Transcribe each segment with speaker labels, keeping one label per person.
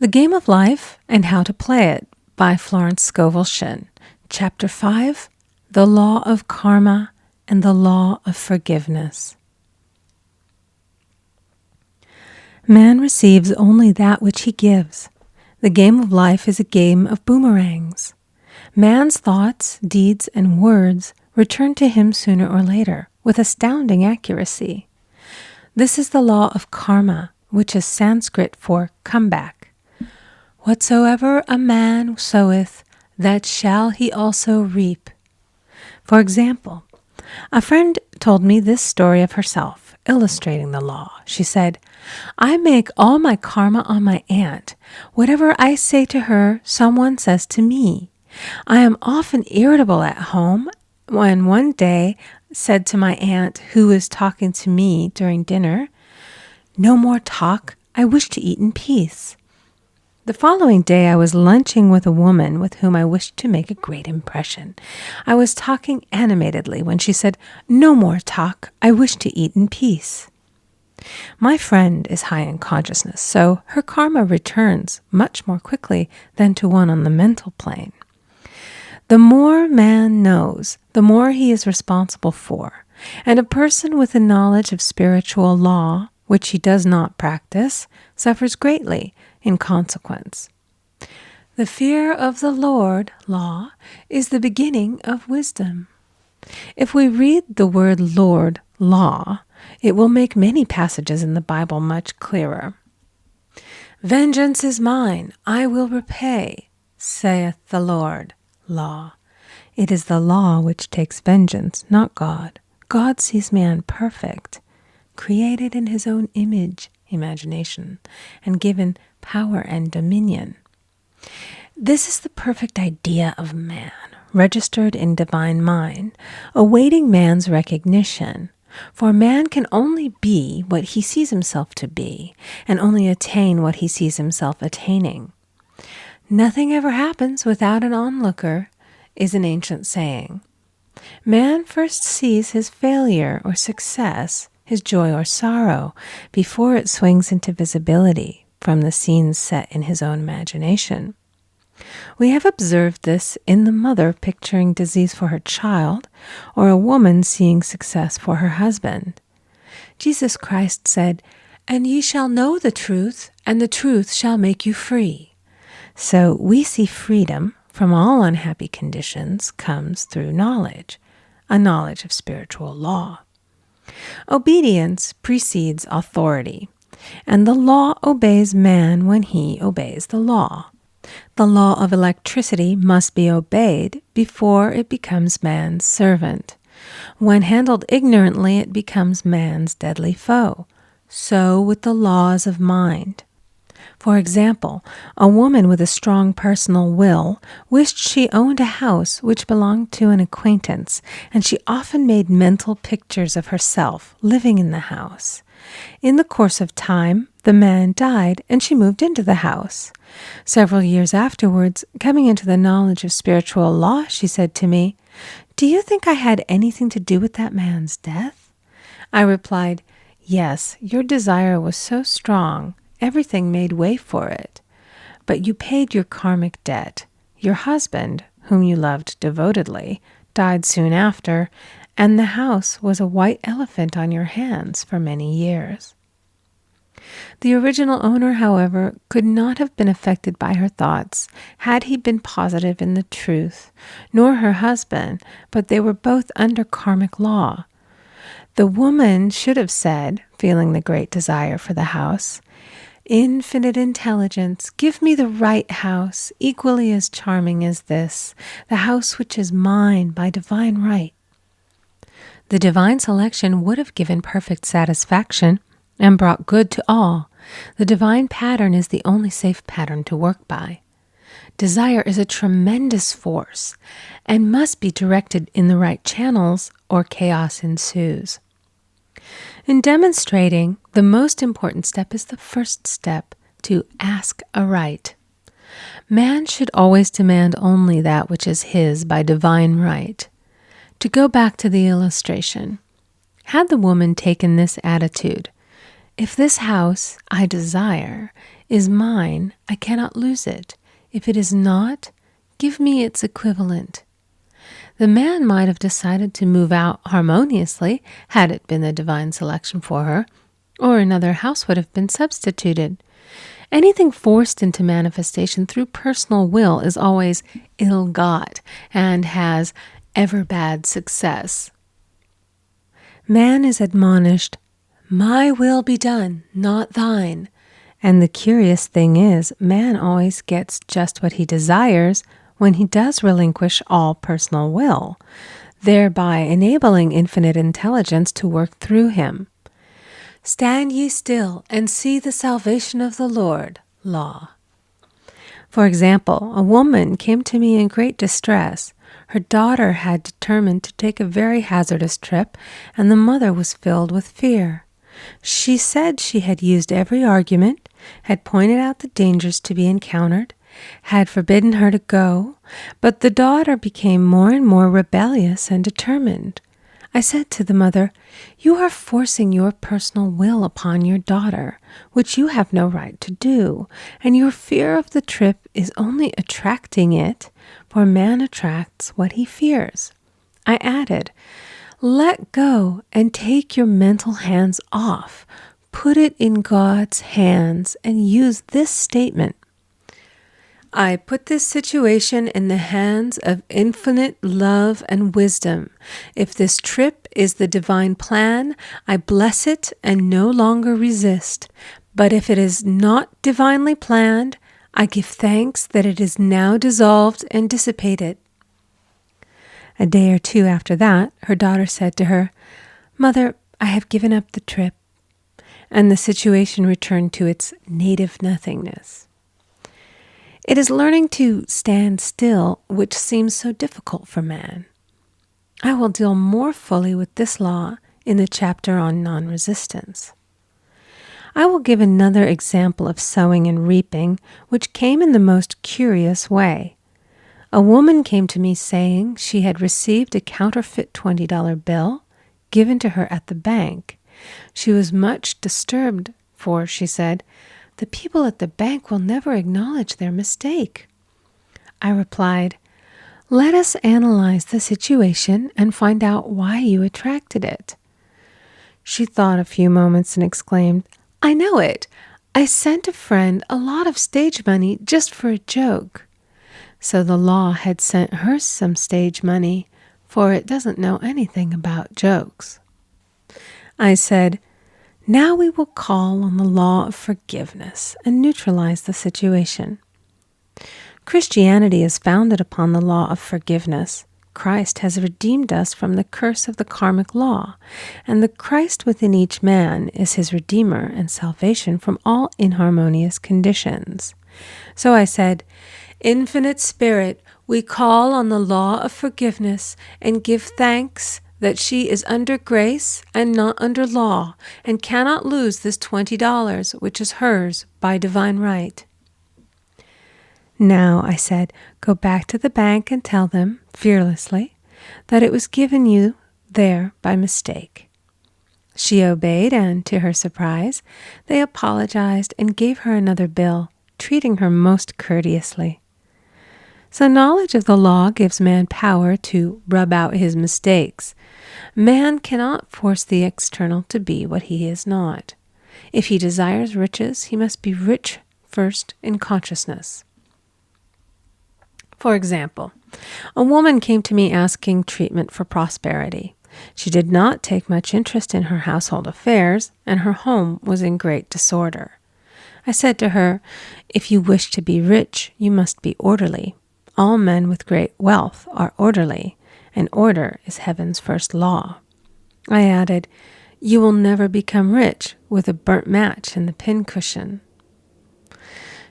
Speaker 1: The Game of Life and How to Play It by Florence Scovel Shinn. Chapter 5, The Law of Karma and the Law of Forgiveness. Man receives only that which he gives. The game of life is a game of boomerangs. Man's thoughts, deeds, and words return to him sooner or later with astounding accuracy. This is the law of karma, which is Sanskrit for comeback. Whatsoever a man soweth, that shall he also reap. For example, a friend told me this story of herself, illustrating the law. She said, I make all my karma on my aunt. Whatever I say to her, someone says to me. I am often irritable at home when one day said to my aunt, who was talking to me during dinner, No more talk, I wish to eat in peace. The following day I was lunching with a woman with whom I wished to make a great impression. I was talking animatedly when she said, No more talk, I wish to eat in peace. My friend is high in consciousness, so her karma returns much more quickly than to one on the mental plane. The more man knows, the more he is responsible for, and a person with a knowledge of spiritual law, which he does not practice, suffers greatly in consequence. The fear of the Lord, law, is the beginning of wisdom. If we read the word Lord, law, it will make many passages in the Bible much clearer. Vengeance is mine, I will repay, saith the Lord, law. It is the law which takes vengeance, not God. God sees man perfect, created in his own image, imagination, and given power and dominion. This is the perfect idea of man, registered in divine mind, awaiting man's recognition. For man can only be what he sees himself to be, and only attain what he sees himself attaining. Nothing ever happens without an onlooker, is an ancient saying. Man first sees his failure or success, his joy or sorrow, before it swings into visibility from the scenes set in his own imagination. We have observed this in the mother picturing disease for her child, or a woman seeing success for her husband. Jesus Christ said, And ye shall know the truth, and the truth shall make you free. So we see freedom from all unhappy conditions comes through knowledge, a knowledge of spiritual law. Obedience precedes authority, and the law obeys man when he obeys the law. The law of electricity must be obeyed before it becomes man's servant. When handled ignorantly, it becomes man's deadly foe. So with the laws of mind. For example, a woman with a strong personal will wished she owned a house which belonged to an acquaintance, and she often made mental pictures of herself living in the house. In the course of time, the man died, and she moved into the house. Several years afterwards, coming into the knowledge of spiritual law, she said to me, Do you think I had anything to do with that man's death? I replied, Yes, your desire was so strong, everything made way for it. But you paid your karmic debt. Your husband, whom you loved devotedly, died soon after, and the house was a white elephant on your hands for many years. The original owner, however, could not have been affected by her thoughts had he been positive in the truth, nor her husband, but they were both under karmic law. The woman should have said, feeling the great desire for the house, Infinite intelligence, give me the right house, equally as charming as this, the house which is mine by divine right. The divine selection would have given perfect satisfaction and brought good to all. The divine pattern is the only safe pattern to work by. Desire is a tremendous force and must be directed in the right channels or chaos ensues. In demonstrating, the most important step is the first step, to ask aright. Man should always demand only that which is his by divine right. To go back to the illustration, had the woman taken this attitude, If this house I desire is mine, I cannot lose it. If it is not, give me its equivalent. The man might have decided to move out harmoniously had it been the divine selection for her, or another house would have been substituted. Anything forced into manifestation through personal will is always ill-got and has ever bad success. Man is admonished, "My will be done, not thine." And the curious thing is, man always gets just what he desires when he does relinquish all personal will, thereby enabling infinite intelligence to work through him. Stand ye still and see the salvation of the Lord. Law. For example, a woman came to me in great distress. Her daughter had determined to take a very hazardous trip, and the mother was filled with fear. She said she had used every argument, had pointed out the dangers to be encountered, had forbidden her to go, but the daughter became more and more rebellious and determined. I said to the mother, "You are forcing your personal will upon your daughter, which you have no right to do, and your fear of the trip is only attracting it, for man attracts what he fears." I added, "Let go and take your mental hands off. Put it in God's hands and use this statement. I put this situation in the hands of infinite love and wisdom. If this trip is the divine plan, I bless it and no longer resist. But if it is not divinely planned, I give thanks that it is now dissolved and dissipated." A day or two after that, her daughter said to her, "Mother, I have given up the trip," and the situation returned to its native nothingness. It is learning to stand still which seems so difficult for man. I will deal more fully with this law in the chapter on non-resistance. I will give another example of sowing and reaping, which came in the most curious way. A woman came to me saying she had received a counterfeit $20 bill given to her at the bank. She was much disturbed, for, she said, "The people at the bank will never acknowledge their mistake." I replied, "Let us analyze the situation and find out why you attracted it." She thought a few moments and exclaimed, "I know it. I sent a friend a lot of stage money just for a joke." So the law had sent her some stage money, for it doesn't know anything about jokes. I said, "Now we will call on the law of forgiveness and neutralize the situation." Christianity is founded upon the law of forgiveness. Christ has redeemed us from the curse of the karmic law, and the Christ within each man is his redeemer and salvation from all inharmonious conditions. So I said, "Infinite Spirit, we call on the law of forgiveness and give thanks that she is under grace and not under law, and cannot lose this $20, which is hers by divine right." Now, I said, go back to the bank and tell them, fearlessly, that it was given you there by mistake. She obeyed, and to her surprise, they apologized and gave her another bill, treating her most courteously. So knowledge of the law gives man power to rub out his mistakes. Man cannot force the external to be what he is not. If he desires riches, he must be rich first in consciousness. For example, a woman came to me asking treatment for prosperity. She did not take much interest in her household affairs, and her home was in great disorder. I said to her, "If you wish to be rich, you must be orderly. All men with great wealth are orderly, and order is heaven's first law." I added, "You will never become rich with a burnt match in the pincushion."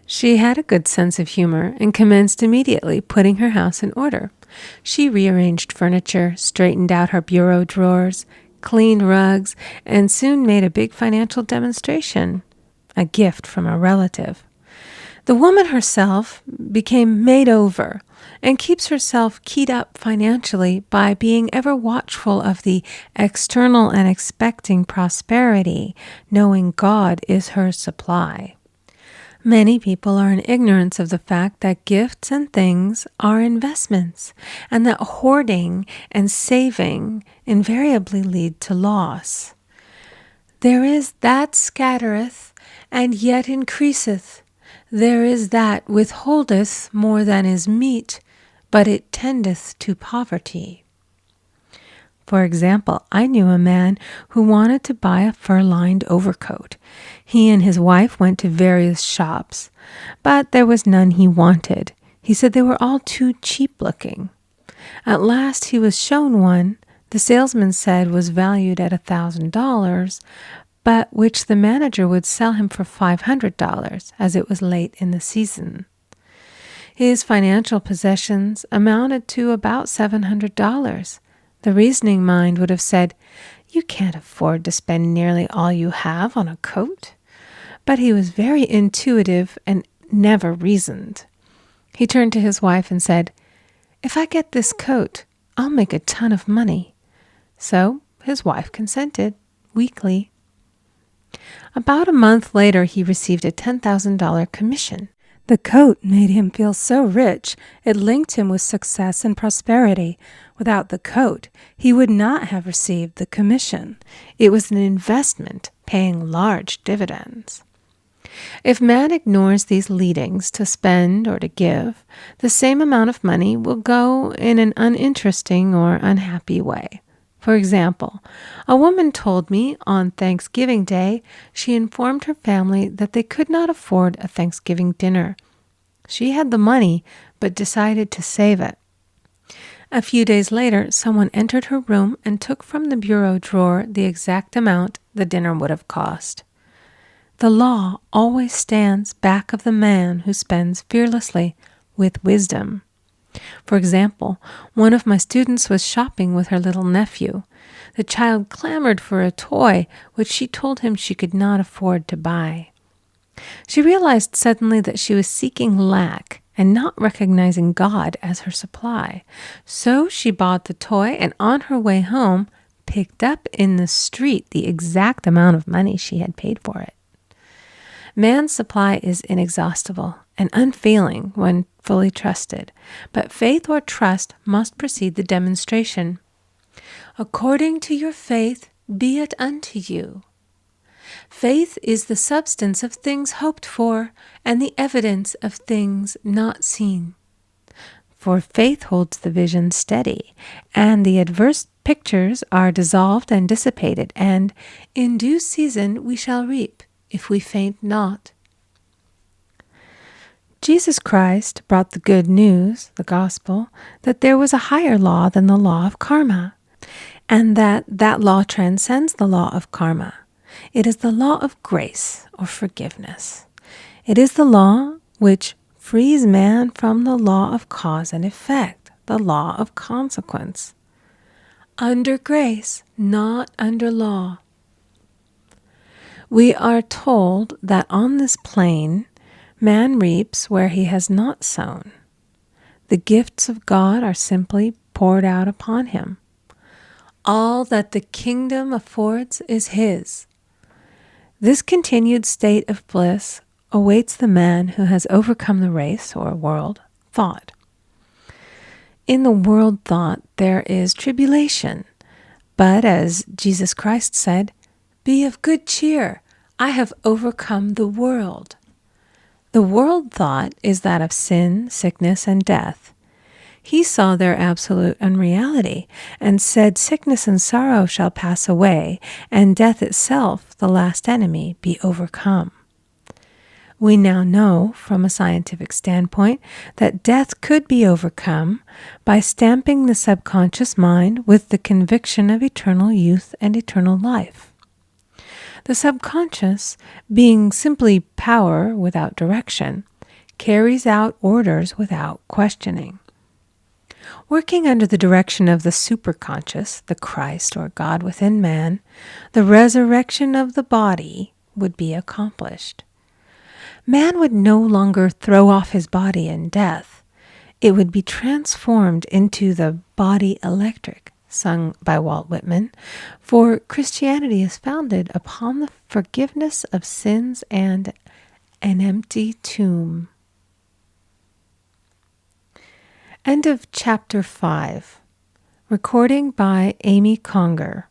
Speaker 1: She had a good sense of humor and commenced immediately putting her house in order. She rearranged furniture, straightened out her bureau drawers, cleaned rugs, and soon made a big financial demonstration, a gift from a relative. The woman herself became made over and keeps herself keyed up financially by being ever watchful of the external and expecting prosperity, knowing God is her supply. Many people are in ignorance of the fact that gifts and things are investments, and that hoarding and saving invariably lead to loss. There is that scattereth, and yet increaseth. There is that withholdeth more than is meet, but it tendeth to poverty. For example, I knew a man who wanted to buy a fur-lined overcoat. He and his wife went to various shops, but there was none he wanted. He said they were all too cheap-looking. At last he was shown one the salesman said was valued at $1,000, but which the manager would sell him for $500, as it was late in the season. His financial possessions amounted to about $700. The reasoning mind would have said, "You can't afford to spend nearly all you have on a coat." But he was very intuitive and never reasoned. He turned to his wife and said, "If I get this coat, I'll make a ton of money." So his wife consented, weakly. About a month later, he received a $10,000 commission. The coat made him feel so rich, it linked him with success and prosperity. Without the coat, he would not have received the commission. It was an investment, paying large dividends. If man ignores these leadings to spend or to give, the same amount of money will go in an uninteresting or unhappy way. For example, a woman told me on Thanksgiving Day she informed her family that they could not afford a Thanksgiving dinner. She had the money, but decided to save it. A few days later, someone entered her room and took from the bureau drawer the exact amount the dinner would have cost. The law always stands back of the man who spends fearlessly with wisdom. For example, one of my students was shopping with her little nephew. The child clamored for a toy, which she told him she could not afford to buy. She realized suddenly that she was seeking lack and not recognizing God as her supply. So she bought the toy and on her way home picked up in the street the exact amount of money she had paid for it. Man's supply is inexhaustible and unfailing when fully trusted, but faith or trust must precede the demonstration. According to your faith, be it unto you. Faith is the substance of things hoped for and the evidence of things not seen. For faith holds the vision steady, and the adverse pictures are dissolved and dissipated, and in due season we shall reap, if we faint not. Jesus Christ brought the good news, the gospel, that there was a higher law than the law of karma, and that law transcends the law of karma. It is the law of grace or forgiveness. It is the law which frees man from the law of cause and effect, the law of consequence. Under grace, not under law. We are told that on this plane, man reaps where he has not sown. The gifts of God are simply poured out upon him. All that the kingdom affords is his. This continued state of bliss awaits the man who has overcome the race or world thought. In the world thought there is tribulation, but as Jesus Christ said, "Be of good cheer, I have overcome the world." The world thought is that of sin, sickness, and death. He saw their absolute unreality and said, "Sickness and sorrow shall pass away, and death itself, the last enemy, be overcome." We now know, from a scientific standpoint, that death could be overcome by stamping the subconscious mind with the conviction of eternal youth and eternal life. The subconscious, being simply power without direction, carries out orders without questioning. Working under the direction of the superconscious, the Christ or God within man, the resurrection of the body would be accomplished. Man would no longer throw off his body in death. It would be transformed into the body electric, sung by Walt Whitman, for Christianity is founded upon the forgiveness of sins and An empty tomb. End of chapter 5. Recording by Amy Conger.